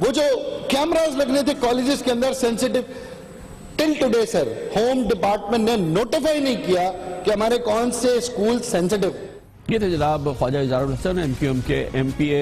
وہ جو کیمراز لگنے تھے کالجز کے اندر سینسیٹیو، ٹل ٹوڈے سر ہوم ڈپارٹمنٹ نے نوٹیفائی نہیں کیا کہ ہمارے کون سے اسکول سینسیٹیو۔ یہ تھے جناب خواجہ اظہار الحسن MQM کے MP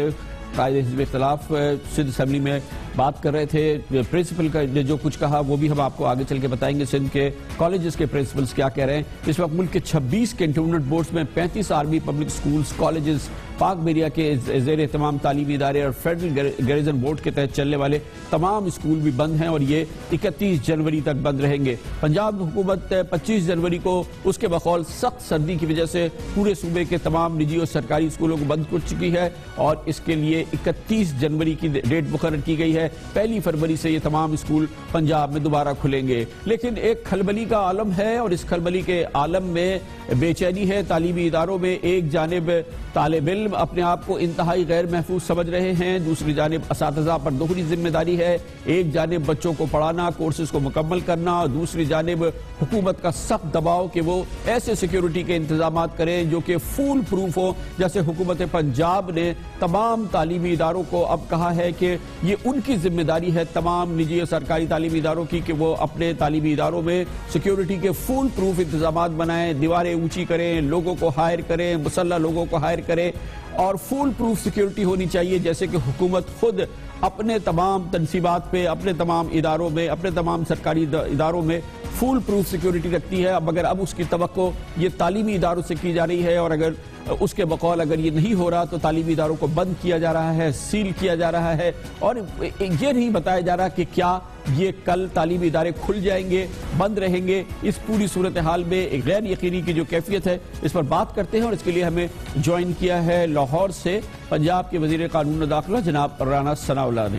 قائد حزب اختلاف، سندھ اسمبلی میں بات کر رہے تھے۔ پرنسپل کا جو کچھ کہا وہ بھی ہم آپ کو آگے چل کے بتائیں گے، سندھ کے کالجز کے پرنسپلز کیا کہہ رہے ہیں۔ اس وقت ملک کے 26 کینٹونمنٹ بورڈز میں 35 آرمی پبلک سکولز، کالجز، پاک بیریا کے زیر اہتمام تعلیمی ادارے اور فیڈرل گیریزن بورڈ کے تحت چلنے والے تمام اسکول بھی بند ہیں اور یہ 31 جنوری تک بند رہیں گے۔ پنجاب حکومت 25 جنوری کو اس کے بقول سخت سردی کی وجہ سے پورے صوبے کے تمام نجی اور سرکاری اسکولوں کو بند کر چکی ہے اور اس کے لیے 31 جنوری کی ڈیٹ مقرر کی گئی ہے۔ 1 فروری سے یہ تمام اسکول پنجاب میں دوبارہ کھلیں گے، لیکن ایک کھلبلی کا عالم ہے اور اس کھلبلی کے عالم میں بے چینی ہے۔ تعلیمی اداروں میں ایک جانب طالب علم اپنے آپ کو انتہائی غیر محفوظ سمجھ رہے ہیں، دوسری جانب اساتذہ پر دوہری ذمہ داری ہے۔ ایک جانب بچوں کو پڑھانا، کورسز کو مکمل کرنا، اور دوسری جانب حکومت کا سخت دباؤ کہ وہ ایسے سیکیورٹی کے انتظامات کریں جو کہ فول پروف ہو، جیسے حکومت پنجاب نے تمام تعلیمی اداروں کو اب کہا ہے کہ یہ ان کی ذمہ داری ہے، تمام نجی اور سرکاری تعلیمی اداروں کی، کہ وہ اپنے تعلیمی اداروں میں سیکیورٹی کے فول پروف انتظامات بنائیں، دیواریں اونچی کریں، لوگوں کو ہائر کریں، مسلح لوگوں کو ہائر کریں، اور فول پروف سیکیورٹی ہونی چاہیے جیسے کہ حکومت خود اپنے تمام تنصیبات پہ، اپنے تمام اداروں میں، اپنے تمام سرکاری اداروں میں فول پروف سیکیورٹی رکھتی ہے۔ مگر اب اس کی توقع یہ تعلیمی اداروں سے کی جا رہی ہے، اور اگر اس کے بقول اگر یہ نہیں ہو رہا تو تعلیمی اداروں کو بند کیا جا رہا ہے، سیل کیا جا رہا ہے، اور یہ نہیں بتایا جا رہا کہ کیا یہ کل تعلیمی ادارے کھل جائیں گے، بند رہیں گے۔ اس پوری صورتحال میں ایک غیر یقینی کی جو کیفیت ہے اس پر بات کرتے ہیں، اور اس کے لیے ہمیں جوائن کیا ہے لاہور سے پنجاب کے وزیر قانون و داخلہ جناب رانا ثناء اللہ نے۔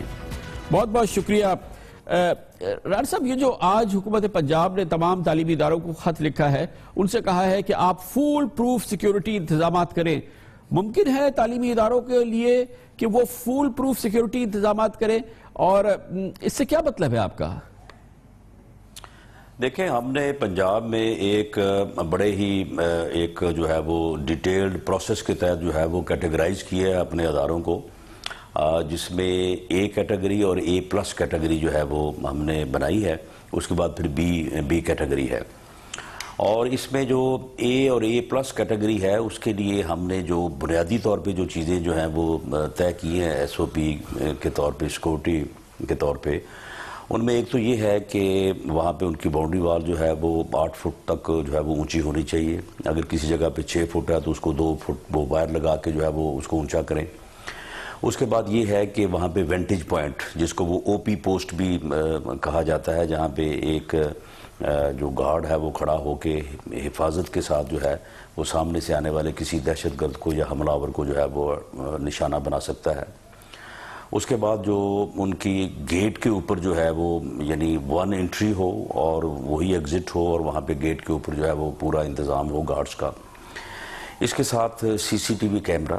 بہت بہت شکریہ رانا صاحب۔ یہ جو آج حکومت پنجاب نے تمام تعلیمی اداروں کو خط لکھا ہے، ان سے کہا ہے کہ آپ فول پروف سیکیورٹی انتظامات کریں، ممکن ہے تعلیمی اداروں کے لیے کہ وہ فول پروف سیکیورٹی انتظامات کریں، اور اس سے کیا مطلب ہے آپ کا؟ دیکھیں، ہم نے پنجاب میں ایک بڑے ہی ایک جو ہے وہ ڈیٹیلڈ پروسیس کے تحت جو ہے وہ کیٹیگرائز کیا ہے اپنے اداروں کو، جس میں A کیٹیگری اور A+ کیٹیگری جو ہے وہ ہم نے بنائی ہے، اس کے بعد پھر B کیٹیگری ہے، اور اس میں جو A اور A+ کیٹیگری ہے اس کے لیے ہم نے جو بنیادی طور پہ جو چیزیں جو ہیں وہ طے کی ہیں SOP کے طور پہ، سیکورٹی کے طور پہ، ان میں ایک تو یہ ہے کہ وہاں پہ ان کی باؤنڈری وال جو ہے وہ 8 فٹ تک جو ہے وہ اونچی ہونی چاہیے، اگر کسی جگہ پہ 6 فٹ ہے تو اس کو 2 فٹ وہ وائر لگا کے جو ہے وہ اس کو اونچا کریں۔ اس کے بعد یہ ہے کہ وہاں پہ وینٹیج پوائنٹ، جس کو وہ OP پوسٹ بھی کہا جاتا ہے، جہاں پہ ایک جو گارڈ ہے وہ کھڑا ہو کے حفاظت کے ساتھ جو ہے وہ سامنے سے آنے والے کسی دہشت گرد کو یا حملہ آور کو جو ہے وہ نشانہ بنا سکتا ہے۔ اس کے بعد جو ان کی گیٹ کے اوپر جو ہے وہ یعنی 1 انٹری ہو اور وہی ایگزٹ ہو، اور وہاں پہ گیٹ کے اوپر جو ہے وہ پورا انتظام ہو گارڈز کا۔ اس کے ساتھ CCTV کیمرہ،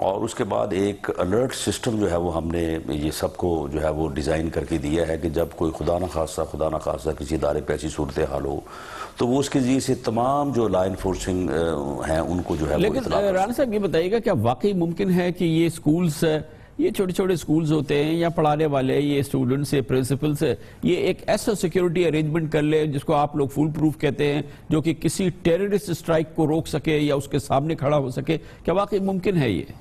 اور اس کے بعد ایک الرٹ سسٹم جو ہے وہ ہم نے یہ سب کو جو ہے وہ ڈیزائن کر کے دیا ہے کہ جب کوئی خدا نخواستہ کسی ادارے پہ ایسی صورتحال ہو تو وہ اس کے ذریعے سے تمام جو لا انفورسنگ ہیں ان کو جو ہے وہ اطلاع کر سکتے ہیں۔ رانا صاحب یہ بتائیے گا، کیا واقعی ممکن ہے کہ یہ سکولز، یہ چھوٹے چھوٹے سکولز ہوتے ہیں یا پڑھانے والے یہ اسٹوڈنٹس سے پرنسپل سے، یہ ایک ایسا سیکیورٹی ارینجمنٹ کر لے جس کو آپ لوگ فول پروف کہتے ہیں، جو کہ کسی ٹیررسٹ اسٹرائک کو روک سکے یا اس کے سامنے کھڑا ہو سکے؟ کیا واقعی ممکن ہے یہ؟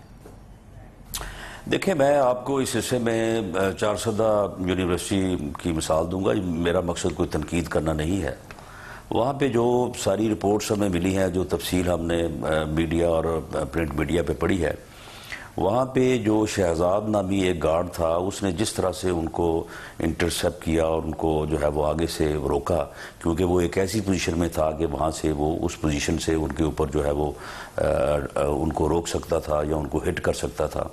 دیکھیں، میں آپ کو اس حصے میں 400 یونیورسٹی کی مثال دوں گا۔ میرا مقصد کوئی تنقید کرنا نہیں ہے۔ وہاں پہ جو ساری رپورٹس ہمیں ملی ہیں، جو تفصیل ہم نے میڈیا اور پرنٹ میڈیا پہ پڑھی ہے، وہاں پہ جو شہزاد نامی ایک گارڈ تھا، اس نے جس طرح سے ان کو انٹرسیپٹ کیا اور ان کو جو ہے وہ آگے سے روکا، کیونکہ وہ ایک ایسی پوزیشن میں تھا کہ وہاں سے وہ اس پوزیشن سے ان کے اوپر جو ہے وہ ان کو روک سکتا تھا یا ان کو ہٹ کر سکتا تھا۔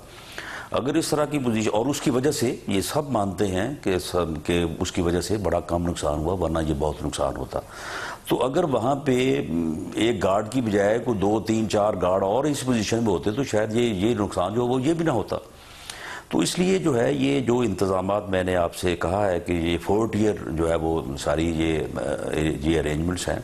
اگر اس طرح کی پوزیشن، اور اس کی وجہ سے یہ سب مانتے ہیں کہ اس کی وجہ سے بڑا کم نقصان ہوا، ورنہ یہ بہت نقصان ہوتا۔ تو اگر وہاں پہ ایک گارڈ کی بجائے کوئی 2 3 4 گارڈ اور اس پوزیشن میں ہوتے تو شاید یہ نقصان جو وہ یہ بھی نہ ہوتا۔ تو اس لیے جو ہے یہ جو انتظامات میں نے آپ سے کہا ہے کہ یہ 4 ٹیئر جو ہے وہ ساری یہ ارینجمنٹس ہیں،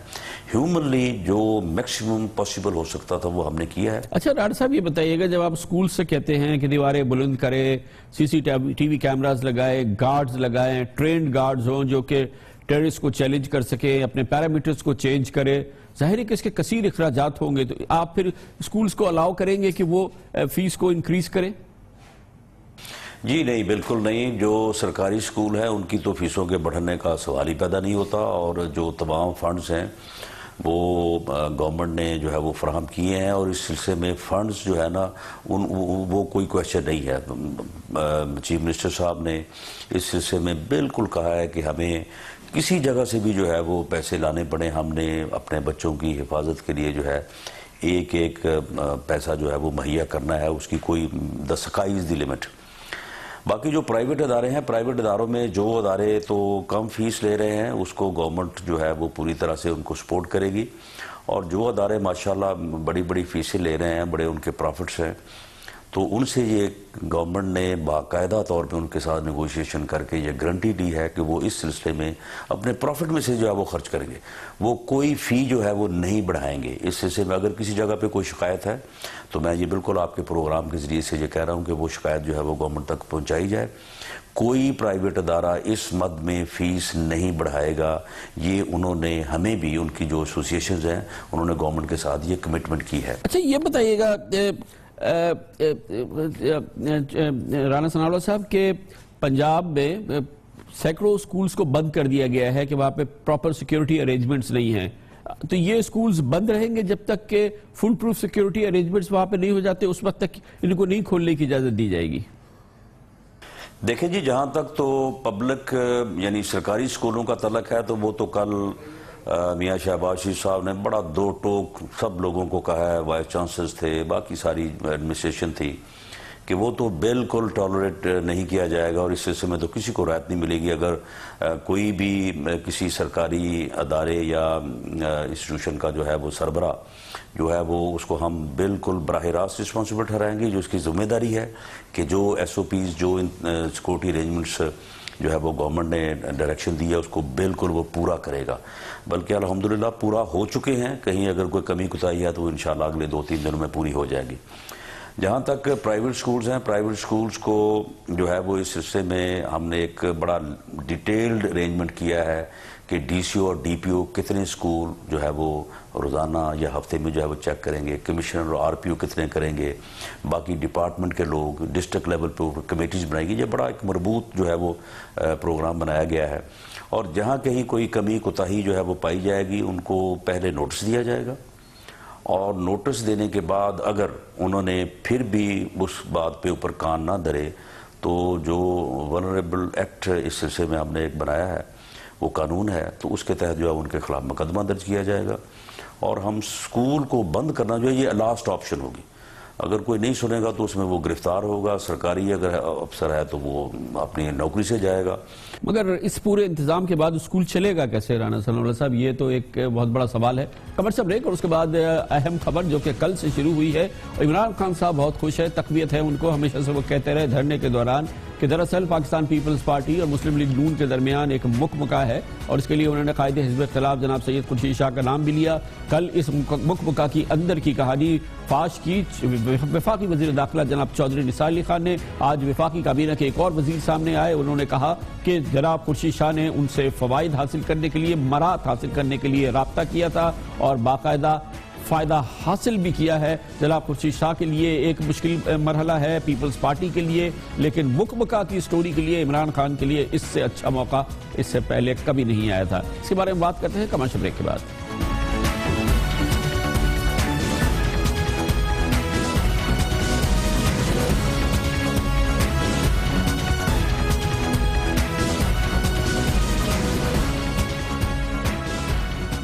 ہیومنلی جو میکسیمم پاسبل ہو سکتا تھا وہ ہم نے کیا ہے۔ اچھا ڈاکٹر صاحب یہ بتائیے گا، جب آپ اسکول سے کہتے ہیں کہ دیواریں بلند کرے، سی سی ٹی وی کیمراز لگائے، گارڈز لگائیں، ٹرینڈ گارڈز ہوں جو کہ ٹیررسٹ کو چیلنج کر سکے، اپنے پیرامیٹرز کو چینج کرے، ظاہر ہے کہ اس کے کثیر اخراجات ہوں گے، تو آپ پھر اسکولز کو الاؤ کریں گے کہ وہ فیس کو انکریز کریں؟ جی نہیں، بالکل نہیں۔ جو سرکاری اسکول ہیں ان کی تو فیسوں کے بڑھنے کا سوال ہی پیدا نہیں ہوتا، اور جو تمام فنڈز ہیں وہ گورنمنٹ نے جو ہے وہ فراہم کیے ہیں، اور اس سلسلے میں فنڈز جو ہے نا وہ کوئی کویشچن نہیں ہے۔ چیف منسٹر صاحب نے اس سلسلے میں بالکل کہا ہے کہ ہمیں کسی جگہ سے بھی جو ہے وہ پیسے لانے پڑے، ہم نے اپنے بچوں کی حفاظت کے لیے جو ہے ایک ایک پیسہ جو ہے وہ مہیا کرنا ہے، اس کی کوئی the sky is the limit۔ باقی جو پرائیویٹ ادارے ہیں، پرائیویٹ اداروں میں جو ادارے تو کم فیس لے رہے ہیں اس کو گورنمنٹ جو ہے وہ پوری طرح سے ان کو سپورٹ کرے گی، اور جو ادارے ماشاءاللہ بڑی بڑی فیسیں لے رہے ہیں، بڑے ان کے پروفٹس ہیں، تو ان سے یہ گورنمنٹ نے باقاعدہ طور پہ ان کے ساتھ نیگوشیشن کر کے یہ گارنٹی دی ہے کہ وہ اس سلسلے میں اپنے پروفٹ میں سے جو ہے وہ خرچ کریں گے، وہ کوئی فی جو ہے وہ نہیں بڑھائیں گے۔ اس سلسلے میں اگر کسی جگہ پہ کوئی شکایت ہے تو میں یہ بالکل آپ کے پروگرام کے ذریعے سے یہ کہہ رہا ہوں کہ وہ شکایت جو ہے وہ گورنمنٹ تک پہنچائی جائے۔ کوئی پرائیویٹ ادارہ اس مد میں فیس نہیں بڑھائے گا، یہ انہوں نے ہمیں بھی، ان کی جو ایسوسیشنز ہیں انہوں نے گورنمنٹ کے ساتھ یہ کمٹمنٹ کی ہے۔ اچھا یہ بتائیے گا رانا ثناء اللہ صاحب کہ پنجاب میں سینکڑوں سکولز کو بند کر دیا گیا ہے کہ وہاں پہ پراپر سیکیورٹی ارینجمنٹس نہیں ہیں، تو یہ سکولز بند رہیں گے جب تک کہ فل پروف سیکیورٹی ارینجمنٹس وہاں پہ نہیں ہو جاتے، اس وقت تک ان کو نہیں کھولنے کی اجازت دی جائے گی؟ دیکھیں جی، جہاں تک تو پبلک یعنی سرکاری اسکولوں کا تعلق ہے تو وہ تو کل میاں شہباز شریف صاحب نے بڑا دو ٹوک سب لوگوں کو کہا ہے، وائس چانسلرز تھے، باقی ساری ایڈمنسٹریشن تھی، کہ وہ تو بالکل ٹالریٹ نہیں کیا جائے گا، اور اس سلسلے میں تو کسی کو رعایت نہیں ملے گی۔ اگر کوئی بھی کسی سرکاری ادارے یا انسٹیٹیوشن کا جو ہے وہ سربراہ جو ہے وہ، اس کو ہم بالکل براہ راست رسپانسبل ٹھہرائیں گے، جو اس کی ذمہ داری ہے کہ جو ایس او پیز، جو سیکورٹی ارینجمنٹس جو ہے وہ گورنمنٹ نے ڈائریکشن دی ہے اس کو بالکل وہ پورا کرے گا، بلکہ الحمدللہ پورا ہو چکے ہیں۔ کہیں اگر کوئی کمی کوتاہی ہے تو وہ انشاءاللہ اگلے 2-3 دنوں میں پوری ہو جائے گی۔ جہاں تک پرائیویٹ سکولز ہیں، پرائیویٹ سکولز کو جو ہے وہ اس سلسلے میں ہم نے ایک بڑا ڈیٹیلڈ ارینجمنٹ کیا ہے کہ ڈی سی او اور ڈی پی او کتنے سکول جو ہے وہ روزانہ یا ہفتے میں جو ہے وہ چیک کریں گے، کمشنر اور آر پی او کتنے کریں گے، باقی ڈپارٹمنٹ کے لوگ، ڈسٹرکٹ لیول پہ کمیٹیز بنائی گئی۔ یہ بڑا ایک مربوط جو ہے وہ پروگرام بنایا گیا ہے، اور جہاں کہیں کوئی کمی کوتاہی جو ہے وہ پائی جائے گی ان کو پہلے نوٹس دیا جائے گا، اور نوٹس دینے کے بعد اگر انہوں نے پھر بھی اس بات پہ اوپر کان نہ دھرے تو جو ولنریبل ایکٹ اس سلسلے میں ہم نے ایک بنایا ہے، وہ قانون ہے، تو اس کے تحت جو ہے ان کے خلاف مقدمہ درج کیا جائے گا، اور ہم سکول کو بند کرنا جو ہے یہ لاسٹ آپشن ہوگی۔ اگر کوئی نہیں سنے گا تو اس میں وہ گرفتار ہوگا، سرکاری اگر افسر ہے تو وہ اپنی نوکری سے جائے گا۔ مگر اس پورے انتظام کے بعد اسکول چلے گا کیسے رانا ثناء اللہ صاحب؟ یہ تو ایک بہت بڑا سوال ہے۔ کمرشل بریک، اور اس کے بعد اہم خبر جو کہ کل سے شروع ہوئی ہے۔ عمران خان صاحب بہت خوش ہے، تقویت ہے ان کو، ہمیشہ سے وہ کہتے رہے دھرنے کے دوران کہ دراصل پاکستان پیپلز پارٹی اور مسلم لیگ نون کے درمیان ایک مکمکہ ہے، اور اس کے لیے انہوں نے قائد حزب اختلاف جناب سید خورشید شاہ کا نام بھی لیا۔ کل اس مکمکہ کی اندر کی کہانی فاش کی وفاقی وزیر داخلہ جناب چودھری نثار علی خان نے۔ آج وفاقی کابینہ کے ایک اور وزیر سامنے آئے، انہوں نے کہا کہ جناب خورشید شاہ نے ان سے فوائد حاصل کرنے کے لیے، مراد حاصل کرنے کے لیے رابطہ کیا تھا، اور باقاعدہ فائدہ حاصل بھی کیا ہے۔ جناب خورشید شاہ کے لیے ایک مشکل مرحلہ ہے، پیپلز پارٹی کے لیے، لیکن مکمکہ کی سٹوری کے لیے، عمران خان کے لیے اس سے اچھا موقع اس سے پہلے کبھی نہیں آیا تھا۔ اس کے بارے میں بات کرتے ہیں کمرشل بریک کے بعد۔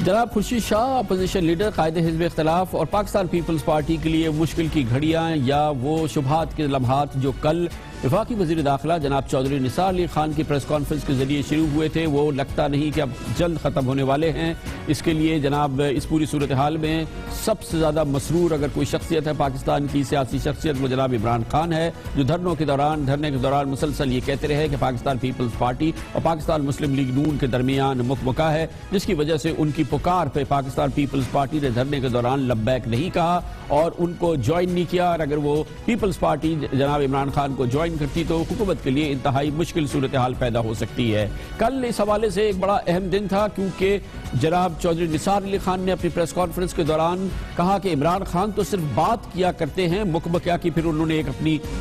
جناب خورشید شاہ اپوزیشن لیڈر، قائد حزب اختلاف اور پاکستان پیپلز پارٹی کے لیے مشکل کی گھڑیاں یا وہ شبہات کے لمحات جو کل وفاقی وزیر داخلہ جناب چودھری نثار علی خان کی پریس کانفرنس کے ذریعے شروع ہوئے تھے وہ لگتا نہیں کہ اب جلد ختم ہونے والے ہیں. اس کے لیے جناب اس پوری صورتحال میں سب سے زیادہ مسرور اگر کوئی شخصیت ہے پاکستان کی سیاسی شخصیت وہ جناب عمران خان ہے, جو دھرنے کے دوران مسلسل یہ کہتے رہے کہ پاکستان پیپلز پارٹی اور پاکستان مسلم لیگ نون کے درمیان مکمکہ ہے, جس کی وجہ سے ان کی پکار پہ پاکستان پیپلز پارٹی نے دھرنے کے دوران لبیک نہیں کہا اور ان کو جوائن نہیں کیا. اور اگر وہ پیپلز پارٹی جناب عمران خان کو جوائن کرتی تو حکومت کے لیے انتہائی مشکل صورتحال پیدا ہو سکتی ہے. کل اس حوالے سے ایک بڑا اہم دن تھا کیونکہ جناب چودھری نثار علی خان نے اپنی پریس کانفرنس کے دوران کہا کہ عمران خان تو صرف بات کیا کرتے ہیں, مکمکہ کی پھر انہوں نے ایک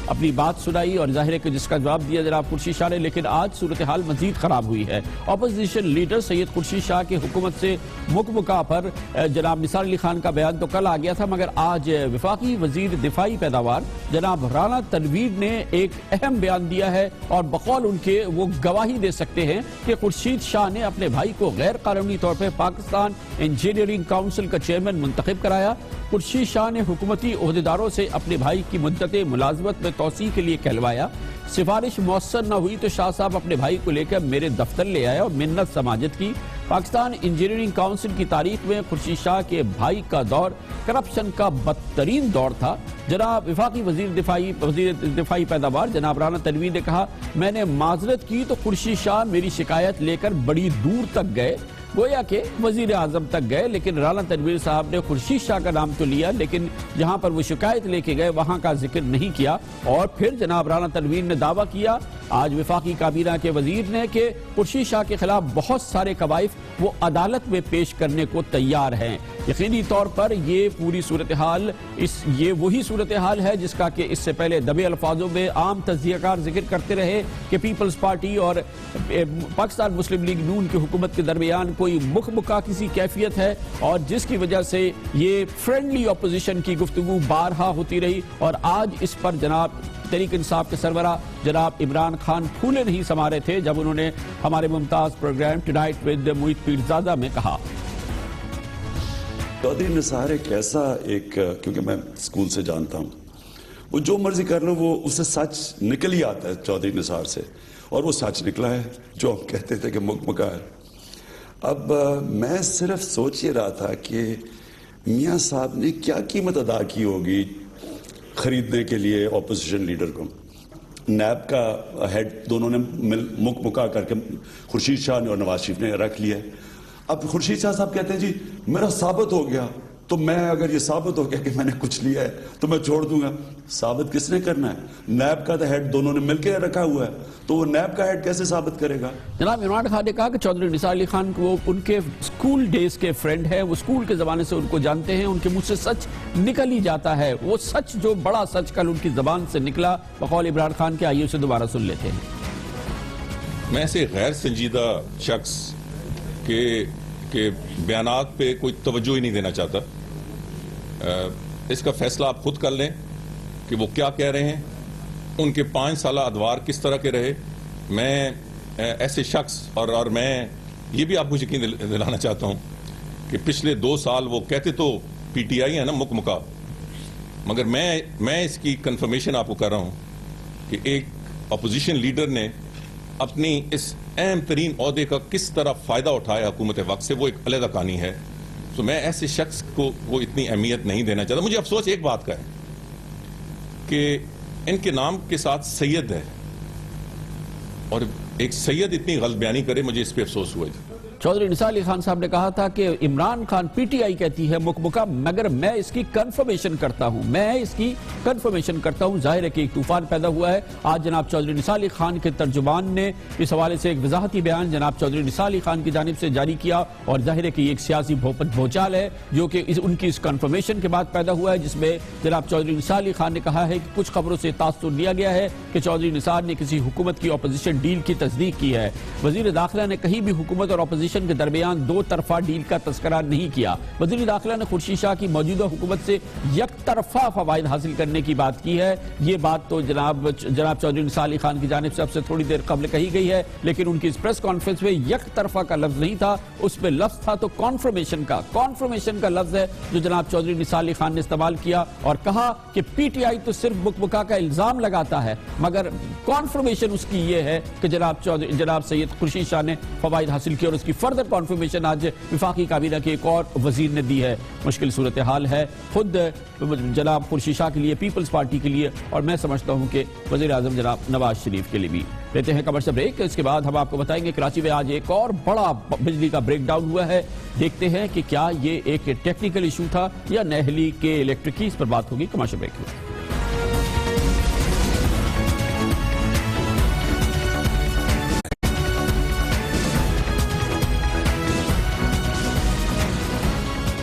اپنی بات سنائی اور ظاہر ہے کہ جس کا جواب دیا جناب خورشید شاہ نے. لیکن آج صورتحال مزید خراب ہوئی ہے. اپوزیشن لیڈر سید خورشید شاہ کی حکومت سے مکمکہ پر جناب نثار علی خان کا بیان تو کل آ گیا تھا, مگر آج وفاقی وزیر دفاعی پیداوار جناب رانا تنویر نے ایک اہم بیان دیا ہے اور بقول ان کے وہ گواہی دے سکتے ہیں کہ خورشید شاہ نے اپنے بھائی کو غیر قانونی طور پہ پاکستان انجینئرنگ کونسل کا چیئرمین منتخب کرایا. خورشید شاہ نے حکومتی عہدیداروں سے اپنے بھائی کی مدت ملازمت میں توسیع کے لیے کہلوایا. سفارش مؤثر نہ ہوئی تو شاہ صاحب اپنے بھائی کو لے کر میرے دفتر لے آئے اور منت سماجت کی. پاکستان انجینئرنگ کونسل کی تاریخ میں خورشید شاہ کے بھائی کا دور کرپشن کا بدترین دور تھا. جناب وفاقی وزیر دفاعی پیداوار جناب رانا تنویر نے کہا میں نے معذرت کی تو خورشید شاہ میری شکایت لے کر بڑی دور تک گئے, گویا کہ وزیر اعظم تک گئے, لیکن رانا تنویر صاحب نے خورشید شاہ کا نام تو لیا لیکن جہاں پر وہ شکایت لے کے گئے وہاں کا ذکر نہیں کیا. اور پھر جناب رانا تنویر نے دعویٰ کیا آج وفاقی کابینہ کے وزیر نے کہ خورشید شاہ کے خلاف بہت سارے قوائف وہ عدالت میں پیش کرنے کو تیار ہیں. یقینی طور پر یہ پوری صورتحال یہ وہی صورتحال ہے جس کا کہ اس سے پہلے دبے الفاظوں میں عام تجزیہ کار ذکر کرتے رہے کہ پیپلز پارٹی اور پاکستان مسلم لیگ نون کی حکومت کے درمیان کوئی مکمکہ کسی کیفیت ہے اور جس کی وجہ سے یہ فرینڈلی اپوزیشن کی گفتگو بارہا ہوتی رہی. اور آج اس پر جناب تحریک انصاف کے سربراہ جناب عمران خان پھولے نہیں سما رہے تھے جب انہوں نے ہمارے ممتاز پروگرام ٹونائٹ ود محیط پیرزادہ میں کہا چودھری نثار ایک ایسا کیونکہ میں اسکول سے جانتا ہوں وہ جو مرضی کر لوں وہ اسے سچ نکل ہی آتا ہے چودھری نثار سے, اور وہ سچ نکلا ہے جو ہم کہتے تھے کہ مکمکہ ہے. اب میں صرف سوچ ہی رہا تھا کہ میاں صاحب نے کیا قیمت ادا کی ہوگی خریدنے کے لیے اپوزیشن لیڈر کو. نیب کا ہیڈ دونوں نے مکمکہ کر کے خورشید شاہ نے اور نواز شریف نے رکھ لیا. اب خورشید شاہ صاحب کہتے ہیں جی میرا ثابت ہو گیا تو میں اگر یہ ثابت ہو گیا کہ میں نے کچھ لیا ہے تو میں چھوڑ دوں گا. ثابت کس نے کرنا ہے؟ نیب کا ہیڈ دونوں نے مل کے رکھا ہوا ہے تو وہ نیب کا ہیڈ کیسے ثابت کرے گا؟ جناب عمران خان نے کہا کہ چودھری نثار علی خان کو ان کے اسکول ڈیز کے فرینڈ ہیں, وہ اسکول کے زمانے سے ان کو جانتے ہیں, ان کے منہ سے سچ نکل ہی جاتا ہے. وہ سچ جو بڑا سچ کل ان کی زبان سے نکلا بقول عمران خان کے, آئیے اسے دوبارہ سن لیتے ہیں. میں ایسے غیر سنجیدہ شخص کے بیانات پہ کوئی توجہ ہی نہیں دینا چاہتا. اس کا فیصلہ آپ خود کر لیں کہ وہ کیا کہہ رہے ہیں, ان کے 5 سالہ ادوار کس طرح کے رہے. میں ایسے شخص اور میں یہ بھی آپ کو یقین دلانا چاہتا ہوں کہ پچھلے 2 سال وہ کہتے تو پی ٹی آئی ہے نا مکمکہ, مگر میں اس کی کنفرمیشن آپ کو کر رہا ہوں کہ ایک اپوزیشن لیڈر نے اپنی اس اہم ترین عہدے کا کس طرح فائدہ اٹھایا حکومت وقت سے, وہ ایک علیحدہ کہانی ہے. تو میں ایسے شخص کو وہ اتنی اہمیت نہیں دینا چاہتا. مجھے افسوس ایک بات کا ہے کہ ان کے نام کے ساتھ سید ہے اور ایک سید اتنی غلط بیانی کرے, مجھے اس پہ افسوس ہوا. چودھری نثار علی خان صاحب نے کہا تھا کہ Imran Khan P T I کہتی ہے مکمکہ, مگر میں اس کی کنفرمیشن کرتا ہوں. ظاہر ہے کہ ایک طوفان پیدا ہوا ہے. آج جناب چودھری نثار علی خان کے ترجمان نے اس حوالے سے ایک وضاحتی بیان جناب چودھری نثار علی خان کی جانب سے جاری کیا اور ظاہر ہے کہ یہ ایک سیاسی بھوچال ہے جو کہ ان کی اس کنفرمیشن کے بعد پیدا ہوا ہے, جس میں جناب چودھری نثار علی خان نے کہا ہے کہ کچھ خبروں سے تاثر لیا گیا ہے کہ چودھری نثار نے کسی حکومت کی اپوزیشن ڈیل کی تصدیق کی ہے. وزیر داخلہ نے کہیں بھی حکومت اور اپوزیشن اپوزیشن کے درمیان دو طرفہ ڈیل کا تذکرہ نہیں کیا۔ وزیر داخلہ نے خورشید شاہ کی موجودہ حکومت سے یک طرفہ فوائد حاصل کرنے کی بات کی ہے۔ یہ بات تو جناب چودھری نثار علی خان کی جانب سے اب سے تھوڑی دیر قبل کہی گئی ہے، لیکن ان کی اس پریس کانفرنس میں یک طرفہ کا لفظ نہیں تھا، اس پہ لفظ تھا تو کانفرمیشن کا لفظ ہے جو جناب چودھری نثار علی خان نے استعمال کیا، اور کہا کہ پی ٹی آئی تو صرف بکبکا کا الزام لگاتا ہے، مگر کانفرمیشن اس کی یہ ہے کہ جناب سید خورشید شاہ نے فوائد حاصل کیا، اور اس کی فردر کانفرمیشن آج وفاقی کابینہ کے ایک اور وزیر نے دی ہے۔ مشکل صورتحال ہے خود جناب خورشید شاہ کے لیے، پیپلز پارٹی کے لیے، اور میں سمجھتا ہوں کہ وزیر اعظم جناب نواز شریف کے لیے بھی۔ لیتے ہیں کمرشل بریک، اس کے بعد ہم آپ کو بتائیں گے کراچی میں آج ایک اور بڑا بجلی کا بریک ڈاؤن ہوا ہے۔ دیکھتے ہیں کہ کیا یہ ایک ٹیکنیکل ایشو تھا یا نہلی کے الیکٹرک کی، اس پر بات ہوگی کمرشل بریک میں۔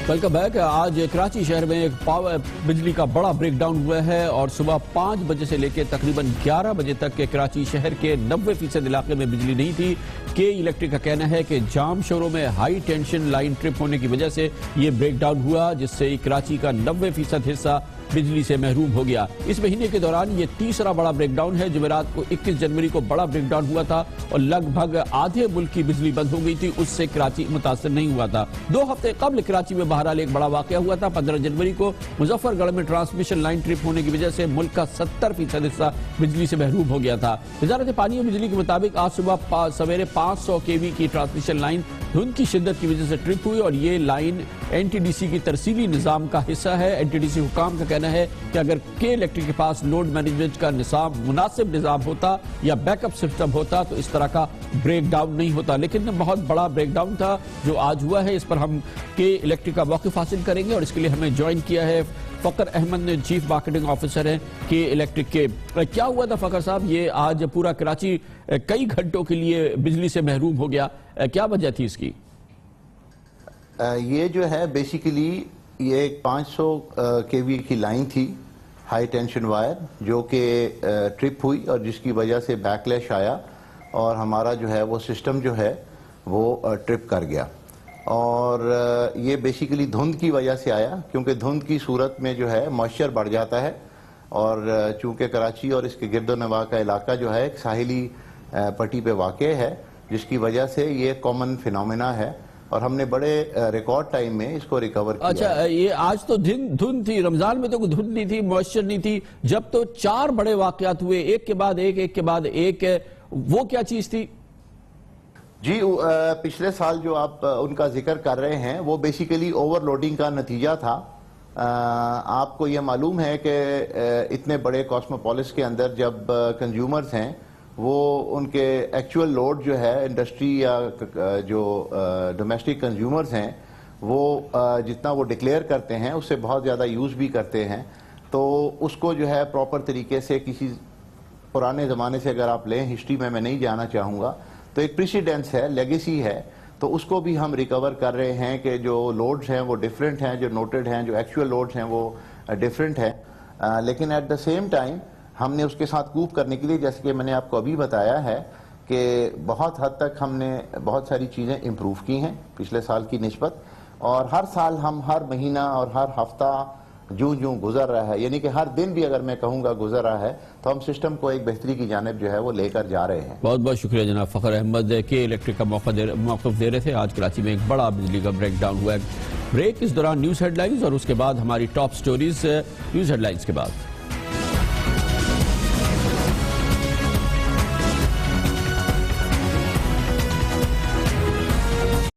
Welcome back. آج کراچی شہر میں ایک بجلی کا بڑا بریک ڈاؤن ہوا ہے، اور صبح 5 بجے سے لے کے تقریباً 11 بجے تک کے کراچی شہر کے 90% علاقے میں بجلی نہیں تھی۔ کے الیکٹرک کا کہنا ہے کہ جام شوروں میں ہائی ٹینشن لائن ٹرپ ہونے کی وجہ سے یہ بریک ڈاؤن ہوا، جس سے کراچی کا 90% حصہ بجلی سے محروم ہو گیا۔ اس مہینے کے دوران یہ تیسرا بڑا بریک ڈاؤن ہے۔ جمعرات کو 21 جنوری کو بڑا بریک ڈاؤن ہوا تھا، اور لگ بھگ آدھے ملک کی بجلی بند ہو گئی تھی، اس سے کراچی متاثر نہیں ہوا تھا۔ 2 ہفتے قبل کراچی میں بہرحال ایک بڑا واقعہ ہوا تھا۔ 15 جنوری کو مظفر گڑھ میں ٹرانسمیشن لائن ٹرپ ہونے کی وجہ سے ملک کا 70% حصہ بجلی سے محروم ہو گیا تھا۔ وزارت پانی اور بجلی کے مطابق آج صبح سویرے 500 kV کی ٹرانسمیشن لائن دھند کی شدت کی وجہ سے ٹرپ ہوئی، اور یہ line N T D C کی ترسیلی نظام کا حصہ ہے۔ این ٹی ڈی سی حکام کا کہنا ہے کہ اگر کے الیکٹرک کے پاس لوڈ مینجمنٹ کا مناسب نظام ہوتا یا بیک اپ سسٹم ہوتا تو اس طرح کا بریک ڈاؤن نہیں ہوتا، لیکن بہت بڑا بریک ڈاؤن تھا جو آج ہوا ہے۔ اس پر ہم کے الیکٹرک کا موقف حاصل کریں گے، اور اس کے لیے ہمیں جوائن کیا ہے فخر احمد نے، چیف مارکیٹنگ آفیسر ہیں کے الیکٹرک کے۔ کیا ہوا تھا فخر صاحب؟ یہ آج پورا کراچی کئی گھنٹوں کے لیے بجلی سے محروم ہو گیا، کیا وجہ تھی اس کی؟ یہ جو ہے بیسیکلی یہ ایک 500 kV کی لائن تھی، ہائی ٹینشن وائر، جو کہ ٹرپ ہوئی اور جس کی وجہ سے بیک لیش آیا، اور ہمارا جو ہے وہ سسٹم جو ہے وہ ٹرپ کر گیا۔ اور یہ بیسیکلی دھند کی وجہ سے آیا، کیونکہ دھند کی صورت میں جو ہے موئسچر بڑھ جاتا ہے، اور چونکہ کراچی اور اس کے گرد و نواح کا علاقہ جو ہے ایک ساحلی پٹی پہ واقع ہے، جس کی وجہ سے یہ کامن فینومینا ہے، اور ہم نے بڑے ریکارڈ ٹائم میں اس کو ریکور کیا۔ اچھا، یہ آج تو دھند تھی، رمضان میں تو کوئی دھند نہیں تھی، موئسچر نہیں تھی، جب تو 4 بڑے واقعات ہوئے ایک کے بعد ایک، وہ کیا چیز تھی؟ جی، پچھلے سال جو آپ ان کا ذکر کر رہے ہیں وہ بیسیکلی اوور لوڈنگ کا نتیجہ تھا۔ آپ کو یہ معلوم ہے کہ اتنے بڑے کاسموپولس کے اندر جب کنزیومرز ہیں وہ ان کے ایکچول لوڈ جو ہے انڈسٹری یا جو ڈومیسٹک کنزیومرز ہیں وہ جتنا وہ ڈکلیئر کرتے ہیں اس سے بہت زیادہ یوز بھی کرتے ہیں، تو اس کو جو ہے پراپر طریقے سے کسی پرانے زمانے سے اگر آپ لیں، ہسٹری میں نہیں جانا چاہوں گا، تو ایک پریسیڈنس ہے، لیگیسی ہے، تو اس کو بھی ہم ریکور کر رہے ہیں کہ جو لوڈز ہیں وہ ڈیفرنٹ ہیں، جو نوٹڈ ہیں، جو ایکچول لوڈز ہیں وہ ڈیفرنٹ ہیں، لیکن ایٹ دا سیم ٹائم ہم نے اس کے ساتھ کوپ کرنے کے لیے، جیسے کہ میں نے آپ کو ابھی بتایا ہے کہ بہت حد تک ہم نے بہت ساری چیزیں امپروو کی ہیں پچھلے سال کی نسبت، اور ہر سال ہم ہر مہینہ اور ہر ہفتہ جو گزر رہا ہے، یعنی کہ ہر دن بھی اگر میں کہوں گا گزر رہا ہے، تو ہم سسٹم کو ایک بہتری کی جانب جو ہے وہ لے کر جا رہے ہیں۔ بہت بہت شکریہ جناب فخر احمد کے الیکٹرک کا موقف دے رہے تھے۔ آج کراچی میں ایک بڑا بجلی کا بریک ڈاؤن ہوا ہے۔ بریک، اس دوران نیوز ہیڈ لائنز، اور اس کے بعد ہماری top stories news headlines کے بعد۔